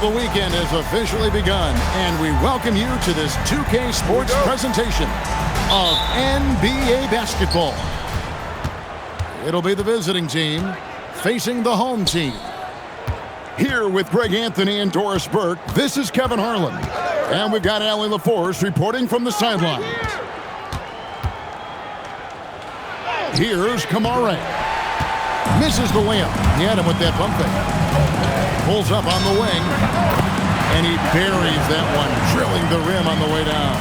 the weekend has officially begun, and we welcome you to this 2K Sports presentation of NBA basketball. It'll be the visiting team facing the home team. Here with Greg Anthony and Doris Burke, this is Kevin Harlan. And we've got Allie LaForce reporting from the sidelines. Here's Kamara. Misses the layup. He had him with that bump fake. Pulls up on the wing. And he buries that one, drilling the rim on the way down.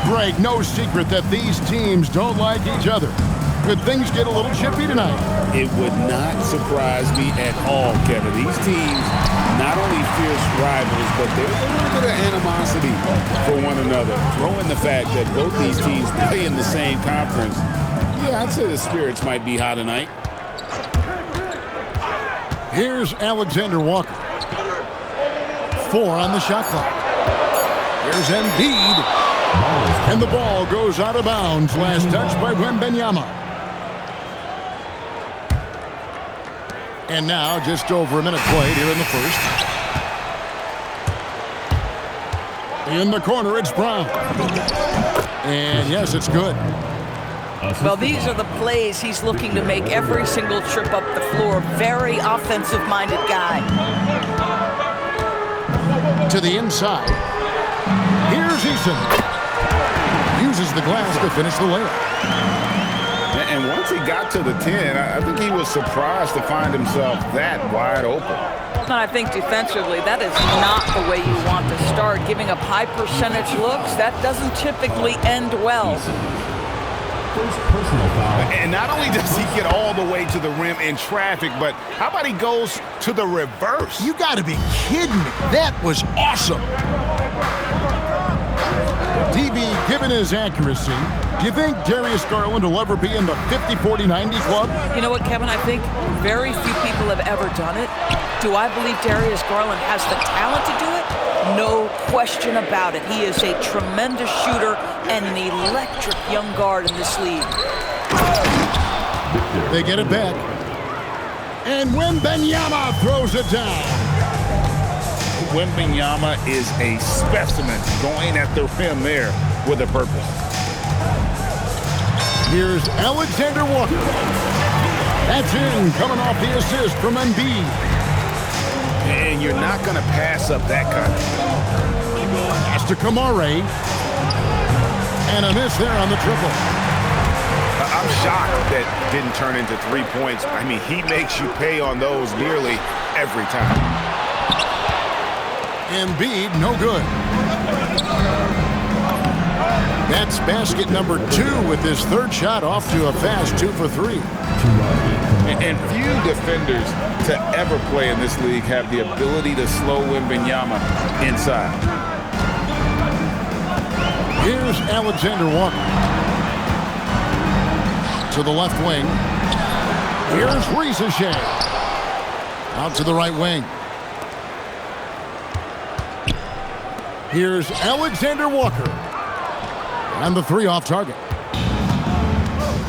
Greg, no secret that these teams don't like each other. Could things get a little chippy tonight? It would not surprise me at all, Kevin. These teams, not only fierce rivals, but there's a little bit of animosity for one another. Throw in the fact that both these teams play in the same conference. Yeah, I'd say the spirits might be high tonight. Here's Alexander Walker. 4 on the shot clock. Here's Embiid. And the ball goes out of bounds. Last touch by Wembanyama. And now just over a minute played here in the first. In the corner, it's Brown. And yes, it's good. Well, these are the plays he's looking to make every single trip up the floor. Very offensive-minded guy. To the inside. Here's Eason. Uses the glass to finish the layup. And once he got to the 10, I think he was surprised to find himself that wide open. And I think defensively, that is not the way you want to start. Giving up high percentage looks, that doesn't typically end well. Personal foul. And not only does he get all the way to the rim in traffic, but how about he goes to the reverse? You got to be kidding me. That was awesome. DB, given his accuracy, do you think Darius Garland will ever be in the 50-40-90 club? You know what, Kevin? I think very few people have ever done it. Do I believe Darius Garland has the talent to do it? No question about it. He is a tremendous shooter and an electric young guard in this league. They get it back. And Wembanyama throws it down. Wembanyama is a specimen going at the rim there with a purpose. Here's Alexander Walker. That's in, coming off the assist from Embiid. And you're not going to pass up that kind of thing. Pass to Kamara. And a miss there on the triple. I'm shocked that didn't turn into 3 points. I mean, he makes you pay on those nearly every time. Embiid, no good. That's basket number 2 with his third shot off to a fast 2 for 3. And few defenders to ever play in this league have the ability to slow Wembanyama inside. Here's Alexander Walker. To the left wing. Here's Risacher. Out to the right wing. Here's Alexander Walker. And the 3 off target.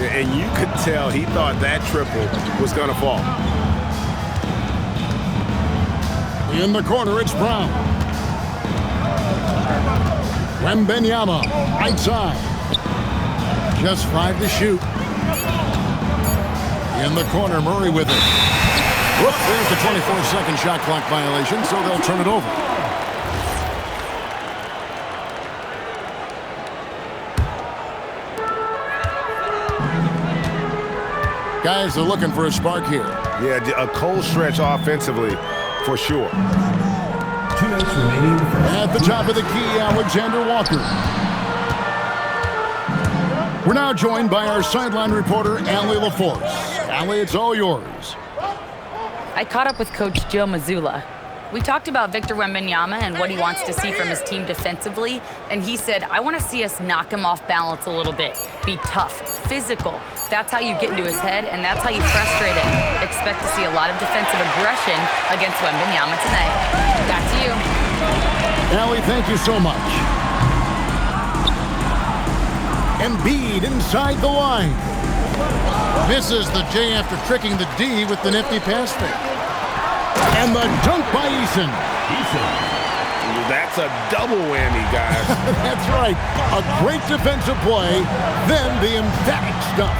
And you could tell he thought that triple was going to fall. In the corner, it's Brown. Wembanyama, right side. Just 5 to shoot. In the corner, Murray with it. Whoops, there's the 24-second shot clock violation, so they'll turn it over. Guys are looking for a spark here. Yeah, a cold stretch offensively, for sure. 2 minutes remaining. At the top of the key, Alexander Walker. We're now joined by our sideline reporter, Allie LaForce. Allie, it's all yours. I caught up with Coach Joe Mazzulla. We talked about Victor Wembanyama and what he wants to see from his team defensively, and he said, I want to see us knock him off balance a little bit. Be tough, physical. That's how you get into his head, and that's how you frustrate him. Expect to see a lot of defensive aggression against Wembanyama tonight. Back to you. Allie, thank you so much. Embiid inside the line. Misses the J after tricking the D with the nifty pass fake. And the dunk by Eason. That's a double whammy, guys. That's right. A great defensive play, then the emphatic stuff.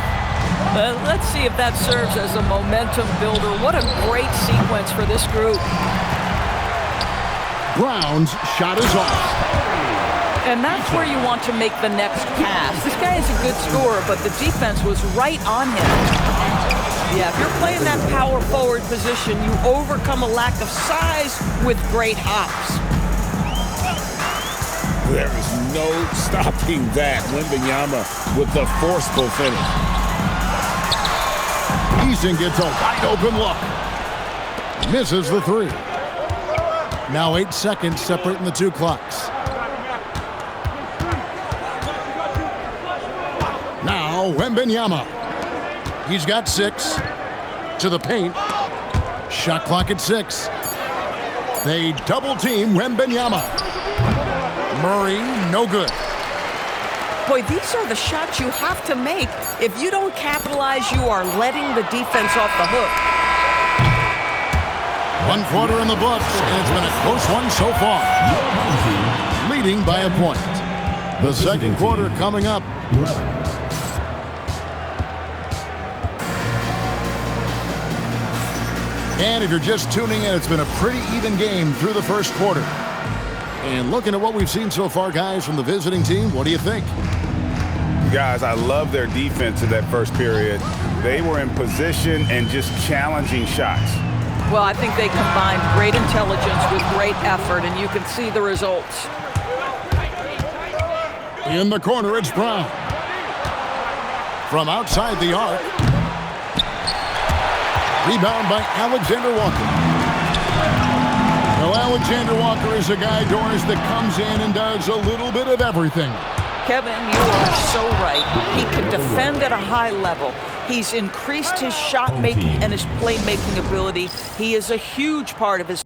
Let's see if that serves as a momentum builder. What a great sequence for this group. Brown's shot is off. And that's where you want to make the next pass. This guy is a good scorer, but the defense was right on him. Yeah, if you're playing that power forward position, you overcome a lack of size with great hops. There is no stopping that. Wembanyama with the forceful finish. Eason gets a wide open look. Misses the three. Now 8 seconds separating the two clocks. Now Wembanyama. He's got 6. To the paint. Shot clock at 6. They double team Wembanyama. Murray, no good. Boy, these are the shots you have to make. If you don't capitalize, you are letting the defense off the hook. 1 quarter in the books, and it's been a close one so far. Leading by a point. The second quarter coming up. And if you're just tuning in, it's been a pretty even game through the first quarter. And looking at what we've seen so far, guys, from the visiting team, what do you think? Guys, I love their defense in that first period. They were in position and just challenging shots. Well, I think they combined great intelligence with great effort, and you can see the results. In the corner, it's Brown. From outside the arc. Rebound by Alexander Walker. Well, Alexander Walker is a guy, Doris, that comes in and does a little bit of everything. Kevin, you are so right. He can defend at a high level. He's increased his shot making and his playmaking ability. He is a huge part of his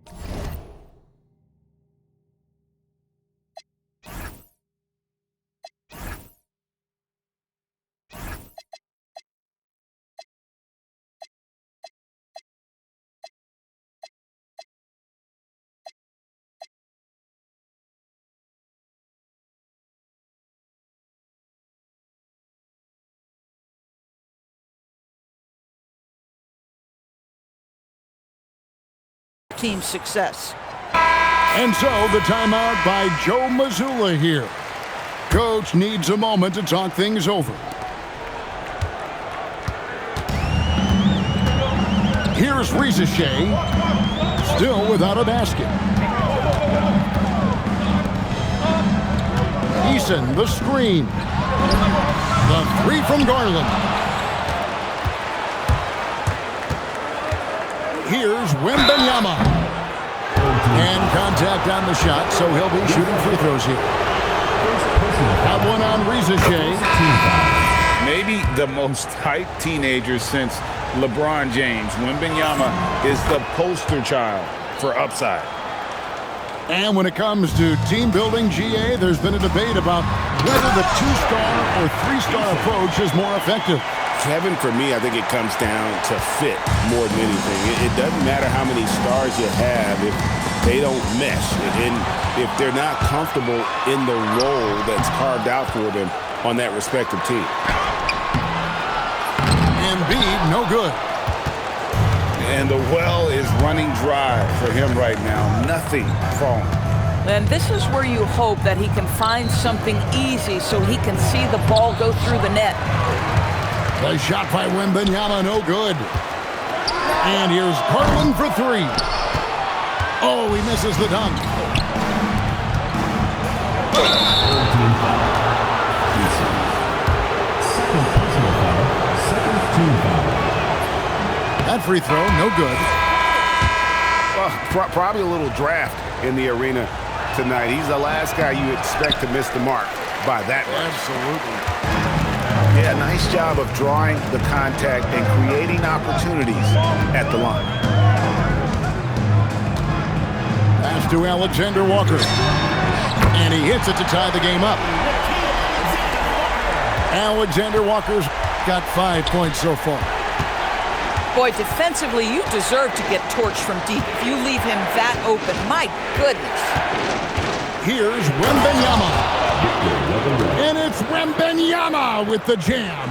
team's success. And so the timeout by Joe Mazzulla here. Coach needs a moment to talk things over. Here's Rizachet, still without a basket. Eason, the screen. The three from Garland. Here's Wembanyama. And contact on the shot, so he'll be shooting free throws here. Got one on Rizachet. Maybe the most hyped teenager since LeBron James. Wembanyama is the poster child for upside. And when it comes to team building, GA, there's been a debate about whether the 2-star or 3-star approach is more effective. Kevin, for me, I think it comes down to fit more than anything. It doesn't matter how many stars you have if they don't mesh. And if they're not comfortable in the role that's carved out for them on that respective team. Embiid, no good. And the well is running dry for him right now. Nothing falling. And this is where you hope that he can find something easy so he can see the ball go through the net. The shot by Wembanyama, no good. And here's Garland for 3. Oh, he misses the dunk. That free throw, no good. Well, probably a little draft in the arena tonight. He's the last guy you expect to miss the mark by that much. Absolutely. Yeah, nice job of drawing the contact and creating opportunities at the line. Pass to Alexander Walker. And he hits it to tie the game up. Alexander Walker's got 5 points so far. Boy, defensively, you deserve to get torched from deep if you leave him that open. My goodness. Here's Wembanyama. And it's Wembanyama with the jam.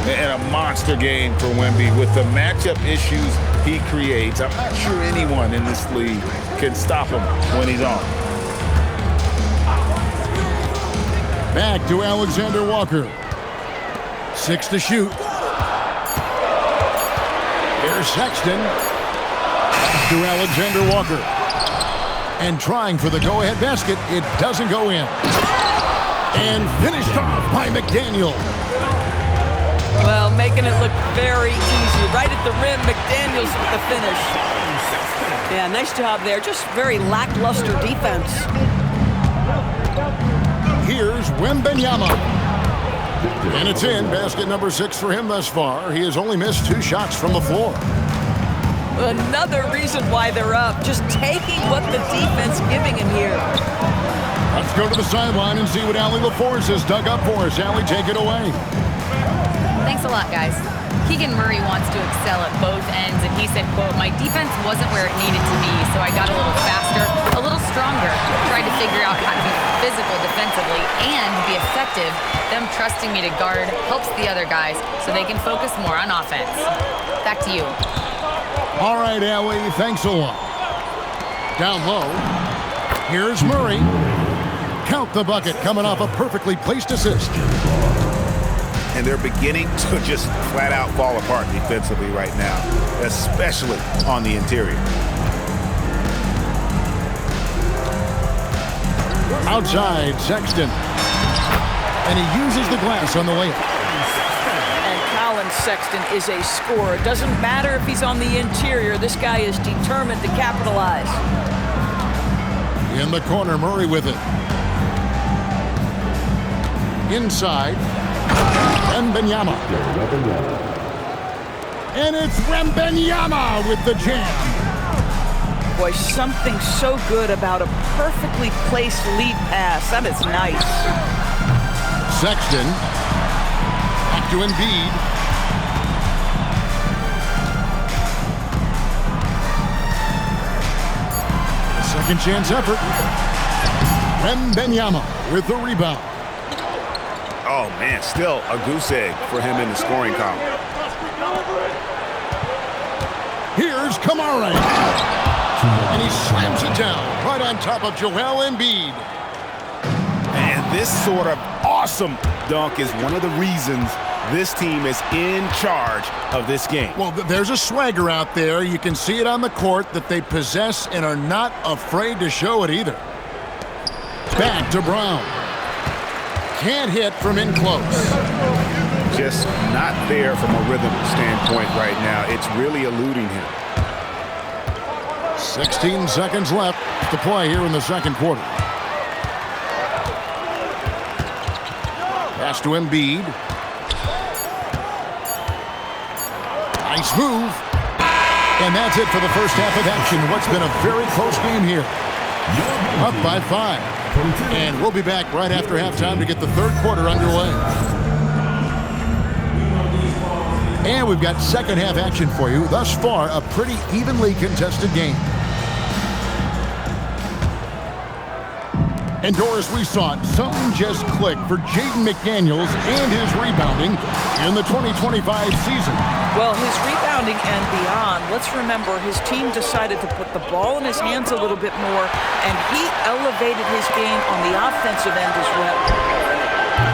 And a monster game for Wemby. With the matchup issues he creates, I'm not sure anyone in this league can stop him when he's on. Back to Alexander Walker. 6 to shoot. Here's Sexton. To Alexander Walker. And trying for the go-ahead basket. It doesn't go in. And finished off by McDaniel. Well, making it look very easy. Right at the rim, McDaniels with the finish. Yeah, nice job there. Just very lackluster defense. Here's Wembanyama. And it's in. Basket number 6 for him thus far. He has only missed 2 shots from the floor. Another reason why they're up. Just taking what the defense giving him here. Let's go to the sideline and see what Allie LaForce has dug up for us. Allie, take it away. Thanks a lot, guys. Keegan Murray wants to excel at both ends, and he said, quote, "My defense wasn't where it needed to be, so I got a little faster, a little stronger, tried to figure out how to be physical defensively and be effective. Them trusting me to guard helps the other guys so they can focus more on offense." Back to you. All right, Allie, thanks a lot. Down low, here's Murray. Count the bucket, coming off a perfectly placed assist. And they're beginning to just flat out fall apart defensively right now, especially on the interior. Outside, Sexton. And he uses the glass on the layup. And Colin Sexton is a scorer. It doesn't matter if he's on the interior. This guy is determined to capitalize. In the corner, Murray with it. Inside, Wembanyama. And it's Wembanyama with the jam. Boy, something so good about a perfectly placed lead pass. That is nice. Sexton. Back to Embiid. Second chance effort. Wembanyama with the rebound. Oh, man, still a goose egg for him in the scoring column. Here's Kamara. And he slams it down right on top of Joel Embiid. And this sort of awesome dunk is one of the reasons this team is in charge of this game. Well, there's a swagger out there. You can see it on the court that they possess and are not afraid to show it either. Back to Brown. Can't hit from in close. Just not there from a rhythm standpoint right now. It's really eluding him. 16 seconds left to play here in the second quarter. Pass to Embiid. Nice move. And that's it for the first half of action. What's been a very close game here. Up by 5. And we'll be back right after halftime to get the third quarter underway. And we've got second half action for you. Thus far, a pretty evenly contested game. And Doris, we saw it. Something just clicked for Jaden McDaniels and his rebounding in the 2025 season. Well, his rebounding and beyond, let's remember his team decided to put the ball in his hands a little bit more, and he elevated his game on the offensive end as well.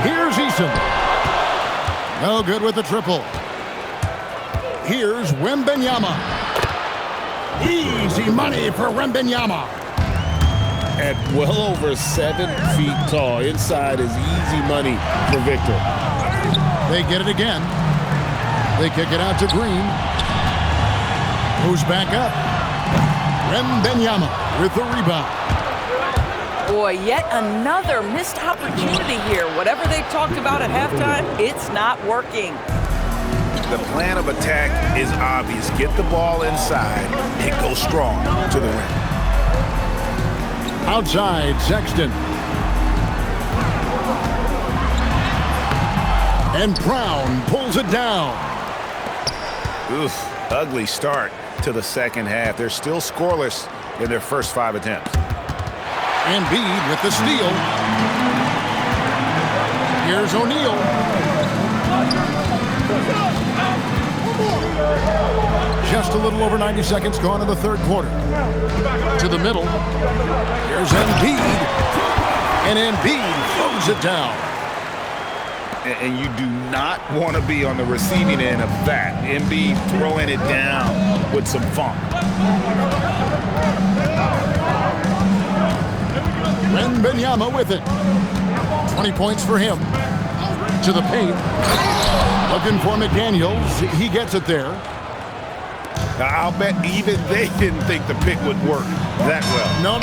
Here's Eason. No good with the triple. Here's Wembanyama. Easy money for Wembanyama. At well over 7 feet tall, inside is easy money for Victor. They get it again. They kick it out to Green. Who's back up? Wembanyama with the rebound. Boy, yet another missed opportunity here. Whatever they talked about at halftime, it's not working. The plan of attack is obvious. Get the ball inside and go strong to the rim. Outside, Sexton. And Brown pulls it down. Oof, ugly start to the second half. They're still scoreless in their first 5 attempts. Embiid with the steal. Here's O'Neal. Just a little over 90 seconds gone in the third quarter. To the middle. Here's Embiid. And Embiid throws it down. And you do not want to be on the receiving end of that. Embiid throwing it down with some funk. Wembanyama with it. 20 points for him. To the paint. Looking for McDaniels. He gets it there. Now, I'll bet even they didn't think the pick would work that well. No.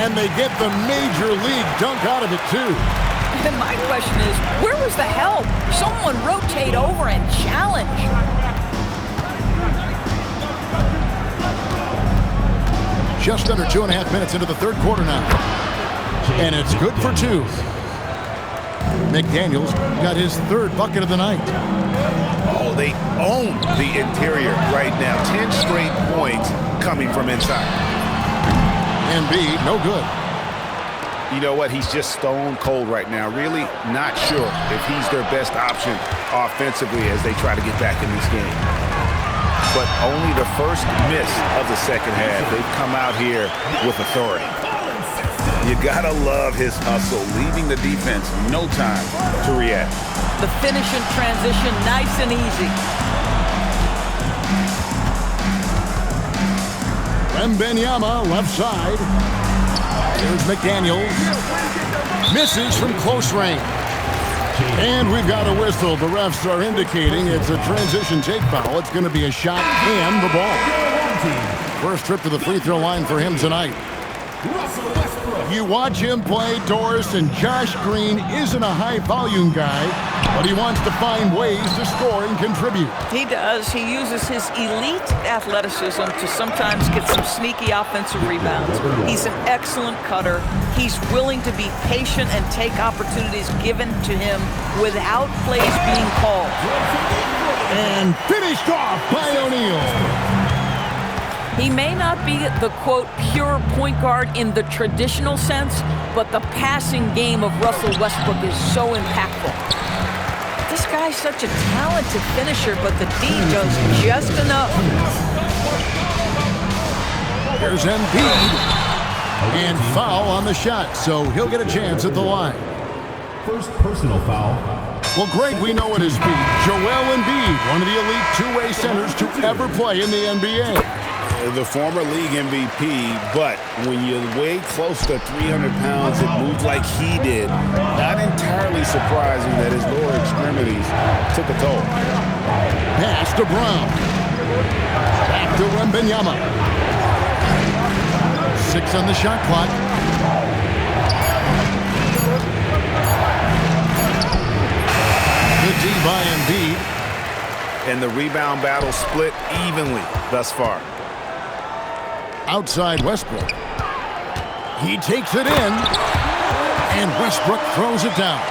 And they get the major league dunk out of it, too. And my question is, where was the help? Someone rotate over and challenge. Just under 2.5 minutes into the third quarter now. And it's good for 2. McDaniels got his 3rd bucket of the night. Oh, they own the interior right now. 10 straight points coming from inside. Embiid, no good. You know what? He's just stone cold right now. Really not sure if he's their best option offensively as they try to get back in this game. But only the first miss of the second half. They've come out here with authority. You gotta love his hustle, leaving the defense no time to react. The finish in transition, nice and easy. Wembanyama, left side. Here's McDaniels. Misses from close range. And we've got a whistle. The refs are indicating it's a transition take foul. It's going to be a shot and the ball. First trip to the free throw line for him tonight. You watch him play, Doris, and Josh Green isn't a high-volume guy, but he wants to find ways to score and contribute. He does. He uses his elite athleticism to sometimes get some sneaky offensive rebounds. He's an excellent cutter. He's willing to be patient and take opportunities given to him without plays being called. And finished off by O'Neal. He may not be the, quote, pure point guard in the traditional sense, but the passing game of Russell Westbrook is so impactful. This guy's such a talented finisher, but the D does just enough. Here's Embiid. And foul on the shot, so he'll get a chance at the line. First personal foul. Well, great, we know at his feet. Joel Embiid, one of the elite two-way centers to ever play in the NBA. The former league MVP, but when you weigh close to 300 pounds, it moves like he did. Not entirely surprising that his lower extremities took a toll. Pass to Brown. Back to Wembanyama. 6 on the shot clock. Good D by Embiid. And the rebound battle split evenly thus far. Outside Westbrook. He takes it in, and Westbrook throws it down.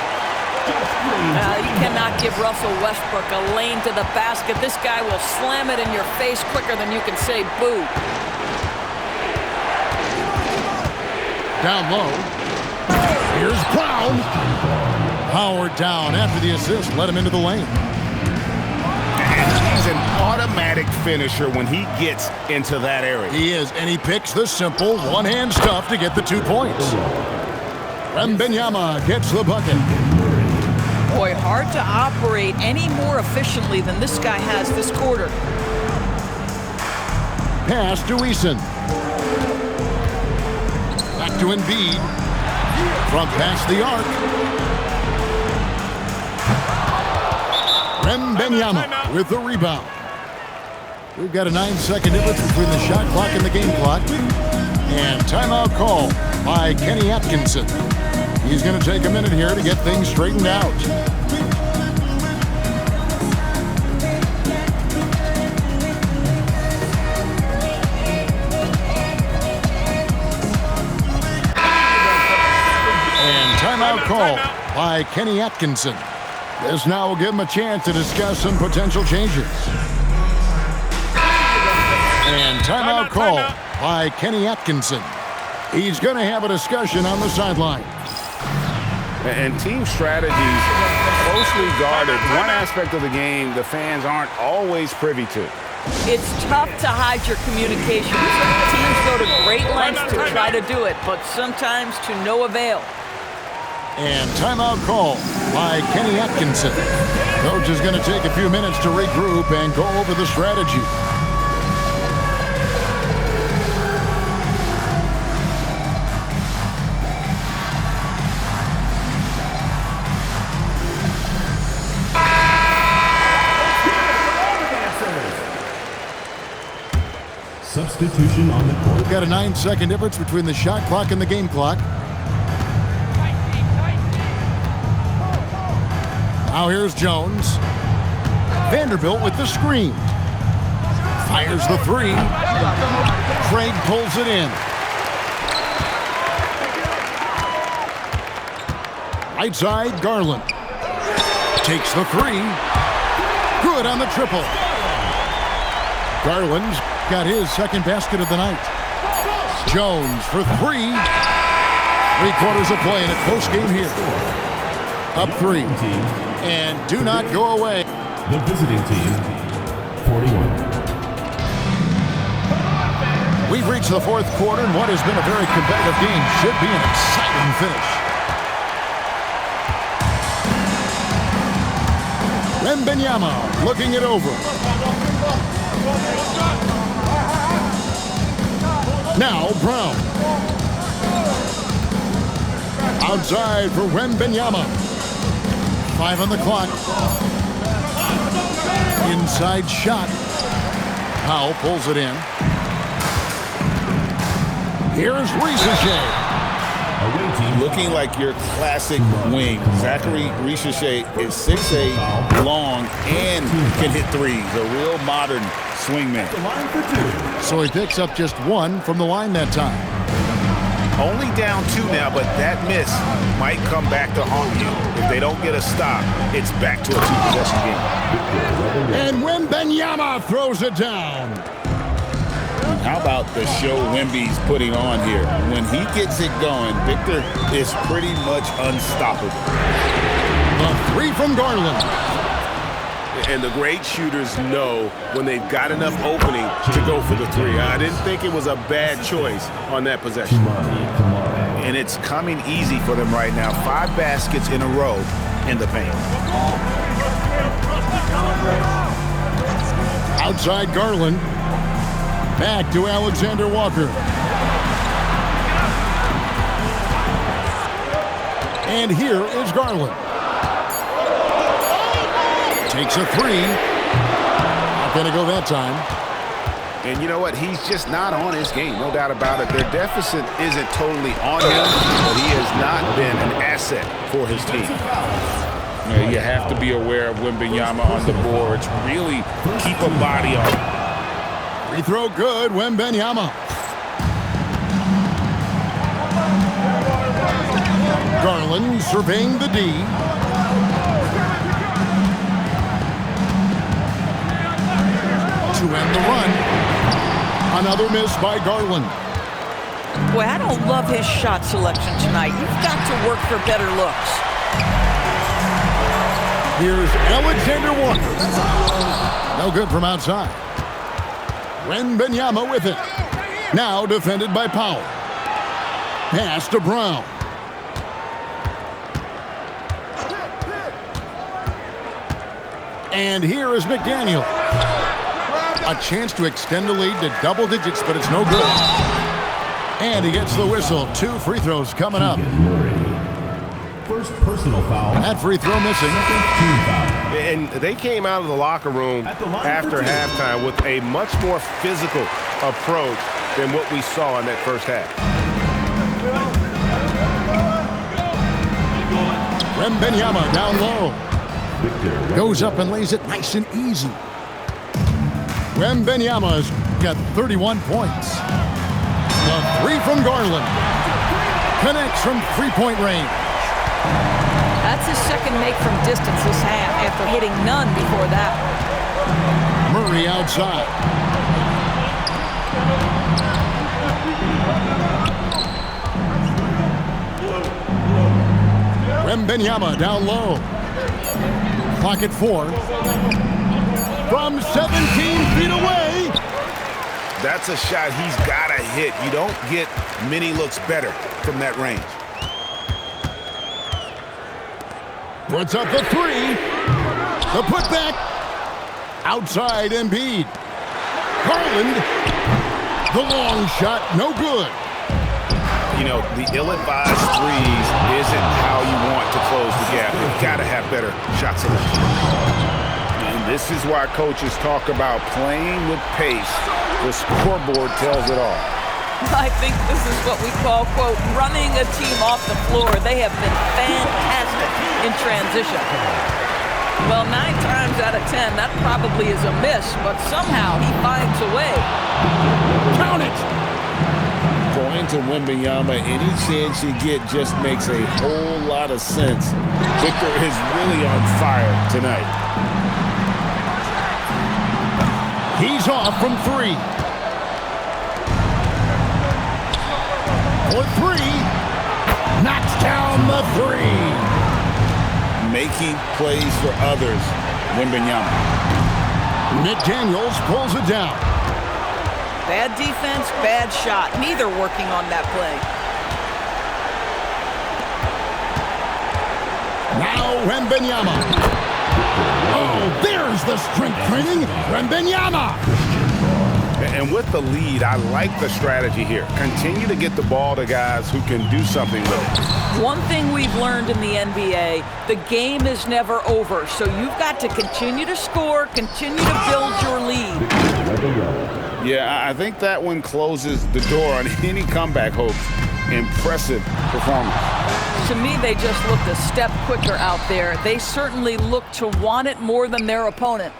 You cannot give Russell Westbrook a lane to the basket. This guy will slam it in your face quicker than you can say boo. Down low. Here's Brown. Howard down after the assist. Let him into the lane. He's an automatic finisher when he gets into that area. He is, and he picks the simple one-hand stuff to get the 2 points. Wembanyama gets the bucket. Boy, hard to operate any more efficiently than this guy has this quarter. Pass to Eason. Back to Embiid. Front past the arc. Wembanyama with the rebound. We've got a 9-second difference between the shot clock and the game clock. And timeout call by Kenny Atkinson. He's going to take a minute here to get things straightened out. And timeout call by Kenny Atkinson. This now will give him a chance to discuss some potential changes. And timeout call by Kenny Atkinson. He's going to have a discussion on the sideline. And team strategies closely guarded. One aspect of the game the fans aren't always privy to. It's tough to hide your communications. Teams go to great lengths to try to do it, but sometimes to no avail. And timeout call by Kenny Atkinson. Coach is going to take a few minutes to regroup and go over the strategy. Substitution on the court. We've got a 9-second difference between the shot clock and the game clock. Now here's Jones. Vanderbilt with the screen. Fires the three. Craig pulls it in. Right side, Garland. Takes the three. Good on the triple. Garland's got his second basket of the night. Jones for three. 3/4 of play in a close game here. Up three. And do not go away. The visiting team, 41. We've reached the fourth quarter, and what has been a very competitive game should be an exciting finish. Wembanyama looking it over. Now Brown. Outside for Wembanyama. 5 on the clock. Inside shot. Powell pulls it in. Here's Ricochet. Looking like your classic wing. Zachary Ricochet is 6'8", long, and can hit threes. A real modern swingman. So he picks up just 1 from the line that time. Only down 2 now, but that miss might come back to haunt you. If they don't get a stop, it's back to a 2-possession game. And Wembanyama throws it down. How about the show Wemby's putting on here? When he gets it going, Victor is pretty much unstoppable. The three from Garland. And the great shooters know when they've got enough opening to go for the three. I didn't think it was a bad choice on that possession. And it's coming easy for them right now. 5 baskets in a row in the paint. Outside Garland. Back to Alexander Walker. And here is Garland. Takes a three. Not going to go that time. And you know what? He's just not on his game, no doubt about it. Their deficit isn't totally on him, but he has not been an asset for his team. You have to be aware of Wembanyama on the boards. Really keep a body on him. Free throw good, Wembanyama. Garland surveying the D. To end the run. Another miss by Garland. Boy, I don't love his shot selection tonight. You've got to work for better looks. Here's Alexander Walker. No good from outside. Wembanyama with it. Now defended by Powell. Pass to Brown. And here is McDaniel. A chance to extend the lead to double digits, but it's no good. And he gets the whistle. 2 free throws coming up. First personal foul. That free throw missing. And they came out of the locker room after halftime with a much more physical approach than what we saw in that first half. Wembanyama down low. Goes up and lays it nice and easy. Wembanyama's got 31 points. The three from Garland. Connects from three-point range. That's his second make from distance this half after hitting none before that. Murray outside. Wembanyama down low. Clock at 4. From 17 feet away. That's a shot he's got to hit. You don't get many looks better from that range. Puts up the 3. The putback. Outside Embiid. Garland. The long shot, no good. You know, the ill-advised threes isn't how you want to close the gap. You've got to have better shot selection. And this is why coaches talk about playing with pace. The scoreboard tells it all. I think this is what we call, quote, running a team off the floor. They have been fantastic in transition. Well, 9 times out of 10, that probably is a miss, but somehow he finds a way. Count it! Going to Wembanyama, any chance you get just makes a whole lot of sense. Victor is really on fire tonight. He's off from 3. For 3. Knocks down the 3. Making plays for others, Wembanyama. McDaniels pulls it down. Bad defense, bad shot. Neither working on that play. Now Wembanyama. Oh, there's the strength training. Wembanyama. And with the lead, I like the strategy here. Continue to get the ball to guys who can do something with it. One thing we've learned in the NBA, the game is never over. So you've got to continue to score, continue to build your lead. Yeah, I think that one closes the door on any comeback hopes. Impressive performance. To me, they just looked a step quicker out there. They certainly look to want it more than their opponent.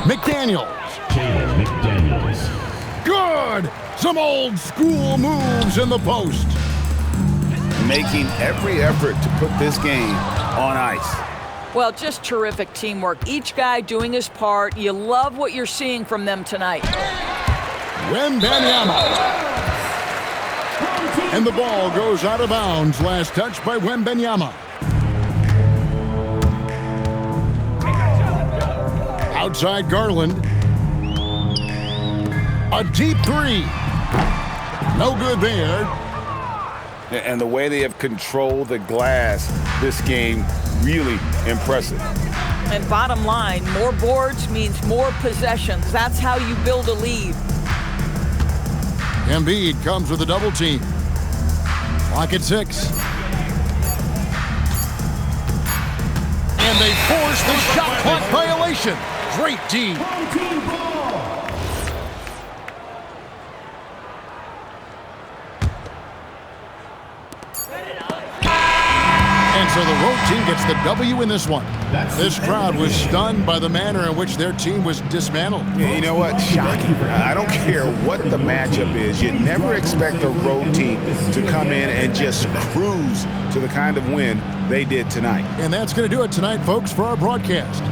McDaniels. Jalen McDaniels. Good! Some old school moves in the post. Making every effort to put this game on ice. Well, just terrific teamwork. Each guy doing his part. You love what you're seeing from them tonight. Wembanyama. And the ball goes out of bounds. Last touch by Wembanyama. Outside Garland. A deep 3. No good there. And the way they have controlled the glass this game, really impressive. And bottom line, more boards means more possessions. That's how you build a lead. Embiid comes with a double team. Clock at 6. And they force the shot clock violation. Great D. And so the road team gets the W in this one. This crowd was stunned by the manner in which their team was dismantled. You know what? Shocking. I don't care what the matchup is. You never expect a road team to come in and just cruise to the kind of win they did tonight. And that's going to do it tonight, folks, for our broadcast.